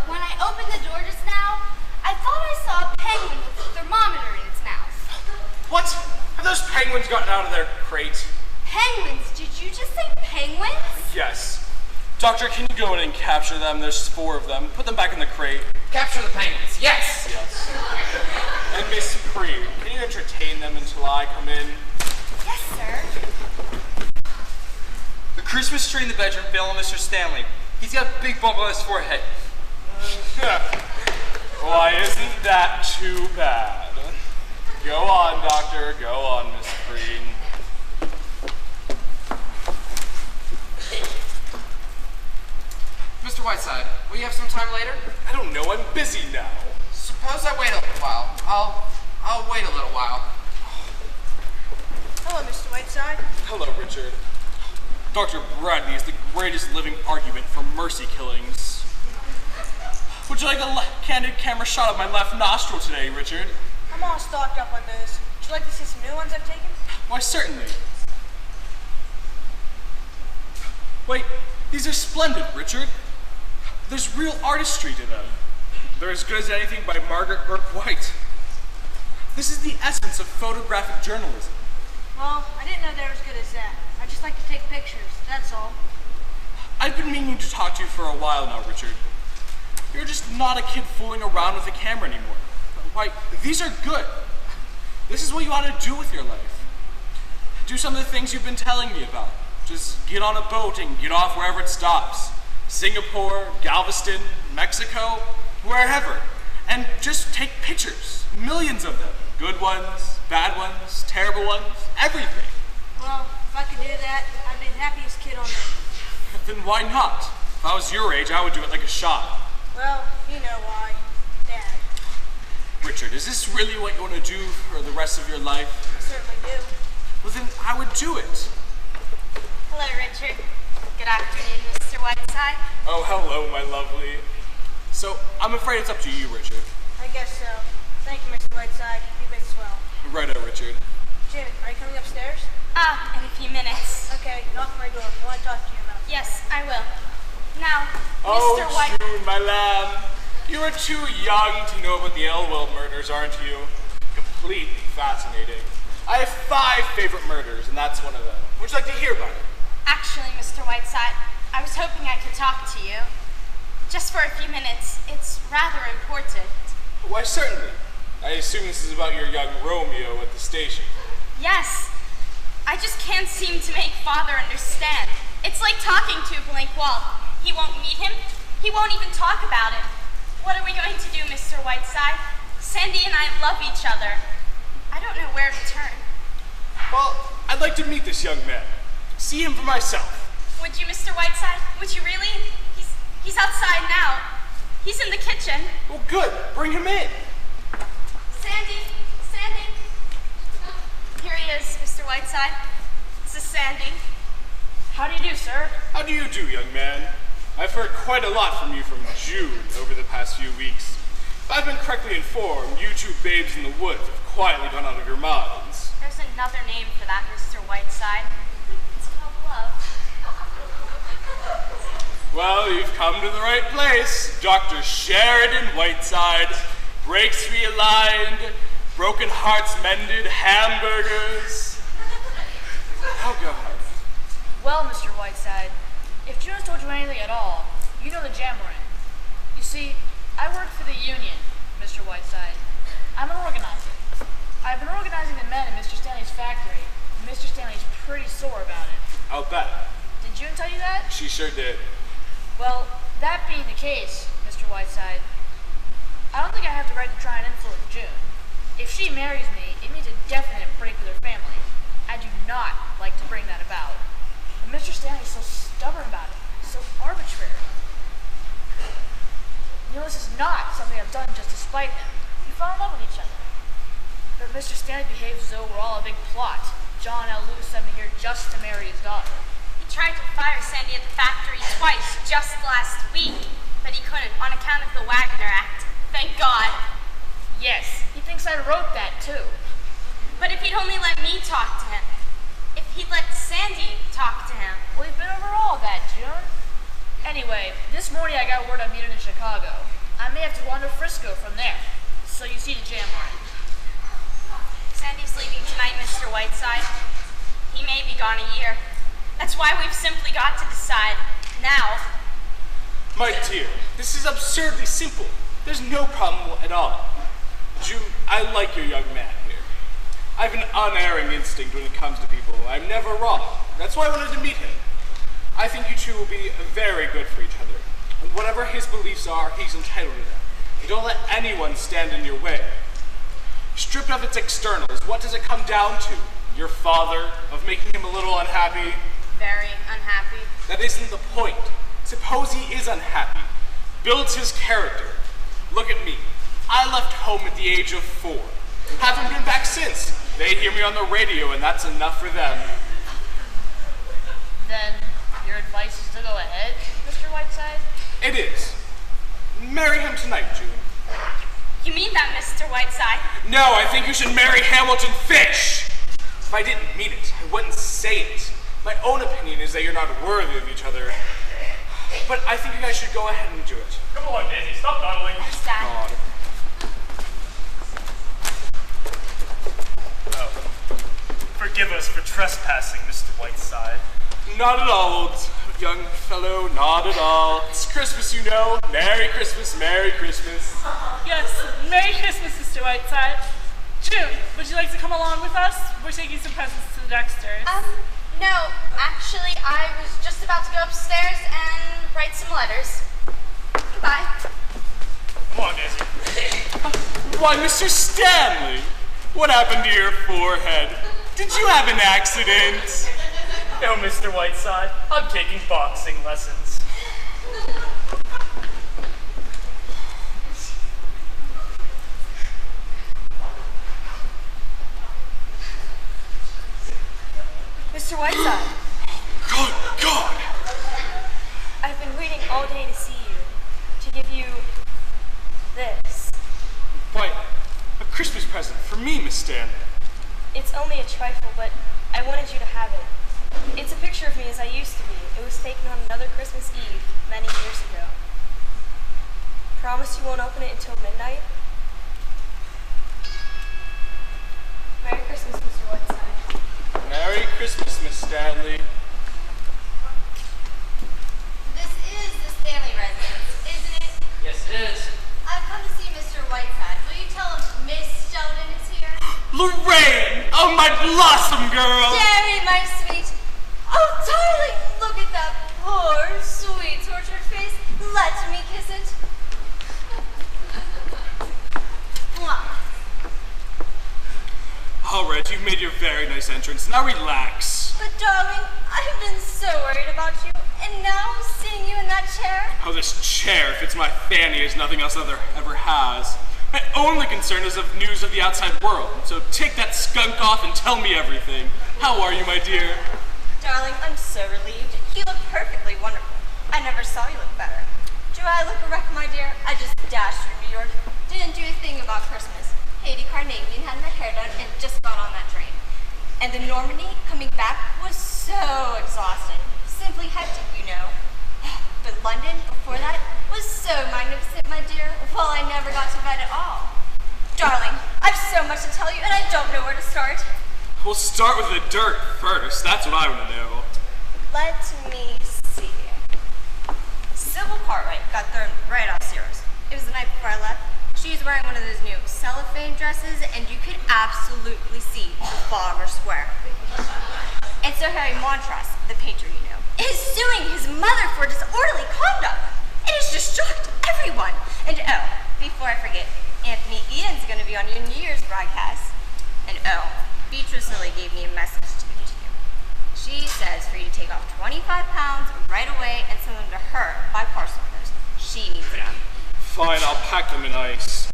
When I opened the door just now, I thought I saw a penguin with a thermometer in its mouth. What? Have those penguins gotten out of their crate? Penguins? Did you just say penguins? Yes. Doctor, can you go in and capture them? There's 4 of them. Put them back in the crate. Capture the penguins, yes! Yes. And Miss Preen, can you entertain them until I come in? Yes, sir. The Christmas tree in the bedroom fell on Mr. Stanley. He's got a big bump on his forehead. Why, isn't that too bad? Go on, Doctor. Go on, Miss Preen. Mr. Whiteside, will you have some time later? I don't know. I'm busy now. Suppose I wait a little while. I'll wait a little while. Hello, Mr. Whiteside. Hello, Richard. Dr. Bradley is the greatest living argument for mercy killings. Would you like a candid camera shot of my left nostril today, Richard? I'm all stocked up on those. Would you like to see some new ones I've taken? Why, certainly. Wait, these are splendid, Richard. There's real artistry to them. They're as good as anything by Margaret Burke White. This is the essence of photographic journalism. Well, I didn't know they were as good as that. I just like to take pictures, that's all. I've been meaning to talk to you for a while now, Richard. You're just not a kid fooling around with a camera anymore. Why, these are good. This is what you ought to do with your life. Do some of the things you've been telling me about. Just get on a boat and get off wherever it stops. Singapore, Galveston, Mexico, wherever. And just take pictures. Millions of them. Good ones, bad ones, terrible ones, everything. Well, if I could do that, I'd be the happiest kid on earth. Then why not? If I was your age, I would do it like a shot. Well, you know why. Dad. Richard, is this really what you want to do for the rest of your life? I certainly do. Well, then I would do it. Hello, Richard. Good afternoon, Mr. Whiteside. Oh, hello, my lovely. So, I'm afraid it's up to you, Richard. I guess so. Thank you, Mr. Whiteside. You've been swell. Righto, Richard. June, are you coming upstairs? In a few minutes. Okay, knock my door. I want to talk to you about it. Yes, I will. Now, Oh, Mr. White... June, my lamb. You are too young to know about the Elwell murders, aren't you? Completely fascinating. I have 5 favorite murders, and that's one of them. Would you like to hear about it? Actually, Mr. Whiteside, I was hoping I could talk to you. Just for a few minutes. It's rather important. Why, certainly. I assume this is about your young Romeo at the station. Yes. I just can't seem to make Father understand. It's like talking to a blank wall. He won't meet him. He won't even talk about it. What are we going to do, Mr. Whiteside? Sandy and I love each other. I don't know where to turn. Well, I'd like to meet this young man. See him for myself. Would you, Mr. Whiteside? Would you really? He's outside now. He's in the kitchen. Well, good. Bring him in. Sandy! Sandy! Here he is, Mr. Whiteside. This is Sandy. How do you do, sir? How do you do, young man? I've heard quite a lot from you from June over the past few weeks. If I've been correctly informed, you 2 babes in the woods have quietly gone out of your minds. There's another name for that, Mr. Whiteside. It's called love. Well, you've come to the right place. Dr. Sheridan Whiteside. Breaks realigned, broken hearts mended, hamburgers. Now go ahead. Well, Mr. Whiteside, if June has told you anything at all, you know the jam we're in. You see, I work for the union, Mr. Whiteside. I'm an organizer. I've been organizing the men in Mr. Stanley's factory, and Mr. Stanley's pretty sore about it. I'll bet. Did June tell you that? She sure did. Well, that being the case, Mr. Whiteside, I don't think I have the right to try and influence June. If she marries me, it means a definite break with her family. I do not like to bring that about. But Mr. Stanley's so stubborn about it, so arbitrary. You know, this is not something I've done just to spite him. We fell in love with each other. But Mr. Stanley behaves as though we're all a big plot. John L. Lewis sent me here just to marry his daughter. He tried to fire Sandy at the factory twice just last week, but he couldn't on account of the Wagner Act. Thank God. Yes, he thinks I wrote that too. But if he'd only let me talk to him, if he'd let Sandy talk to him. We've been over all that, June. Anyway, this morning I got word I'm needed in Chicago. I may have to wander Frisco from there. So you see the jam on it. Sandy's leaving tonight, Mr. Whiteside. He may be gone a year. That's why we've simply got to decide now. My dear, this is absurdly simple. There's no problem at all. June, I like your young man here. I have an unerring instinct when it comes to people. I'm never wrong. That's why I wanted to meet him. I think you two will be very good for each other. And whatever his beliefs are, he's entitled to them. You don't let anyone stand in your way. Stripped of its externals, what does it come down to? Your father, of making him a little unhappy? Very unhappy. That isn't the point. Suppose he is unhappy. Builds his character. Look at me. I left home at the age of 4. Haven't been back since. They hear me on the radio, and that's enough for them. Then your advice is to go ahead, Mr. Whiteside? It is. Marry him tonight, June. You mean that, Mr. Whiteside? No, I think you should marry Hamilton Fish. If I didn't mean it, I wouldn't say it. My own opinion is that you're not worthy of each other. But I think you guys should go ahead and do it. Come on, Daisy, stop dawdling. Yes, Dad. God. Oh. Forgive us for trespassing, Mr. Whiteside. Not at all, old young fellow, not at all. It's Christmas, you know. Merry Christmas, Merry Christmas. Yes, Merry Christmas, Mr. Whiteside. June, would you like to come along with us? We're taking some presents to the Dexters. No, actually, I was just about to go upstairs and write some letters. Goodbye. Come on, Daisy. Why, Mr. Stanley, what happened to your forehead? Did you have an accident? No, Mr. Whiteside, I'm taking boxing lessons. Mr. Whiteside, Good God! I've been waiting all day to see you, to give you this. Why, a Christmas present for me, Miss Stanley. It's only a trifle, but I wanted you to have it. It's a picture of me as I used to be. It was taken on another Christmas Eve many years ago. Promise you won't open it until midnight? Merry Christmas, Mr. Whiteside. Merry Christmas, Miss Stanley. This is the Stanley residence, isn't it? Yes, it is. I've come to see Mr. Whiteside. Will you tell him Miss Sheldon is here? Lorraine! Oh, my blossom girl! Jerry, my sweet. Oh, darling, look at that poor, sweet, tortured face. Let me kiss it. Mwah. All right, you've made your very nice entrance. Now relax. But darling, I've been so worried about you, and now seeing you in that chair. Oh, this chair fits my fanny as nothing else ever has. My only concern is of news of the outside world. So take that skunk off and tell me everything. How are you, my dear? Darling, I'm so relieved. You look perfectly wonderful. I never saw you look better. Do I look a wreck, my dear? I just dashed through New York. Didn't do a thing about Christmas. Haiti Carnadian had my hair done and just got on that train. And in Normandy, coming back was so exhausting. Simply hectic, you know. But London, before that, was so magnificent, my dear. Well, I never got to bed at all. Darling, I've so much to tell you, and I don't know where to start. We'll start with the dirt first. That's what I want to know. Let me see. Sybil Cartwright got thrown right off Zeros. It was the night before I left. She was wearing one of those new cellophane dresses, and you could absolutely see Trafalgar Square. And so Harry Montross, the painter you know, is suing his mother for disorderly conduct. It has just shocked everyone. And oh, before I forget, Anthony Eden's going to be on your New Year's broadcast. And oh, Beatrice Lilly gave me a message to give to you. She says for you to take off 25 pounds right away and send them to her by parcel post. She needs them. Fine, I'll pack them in ice.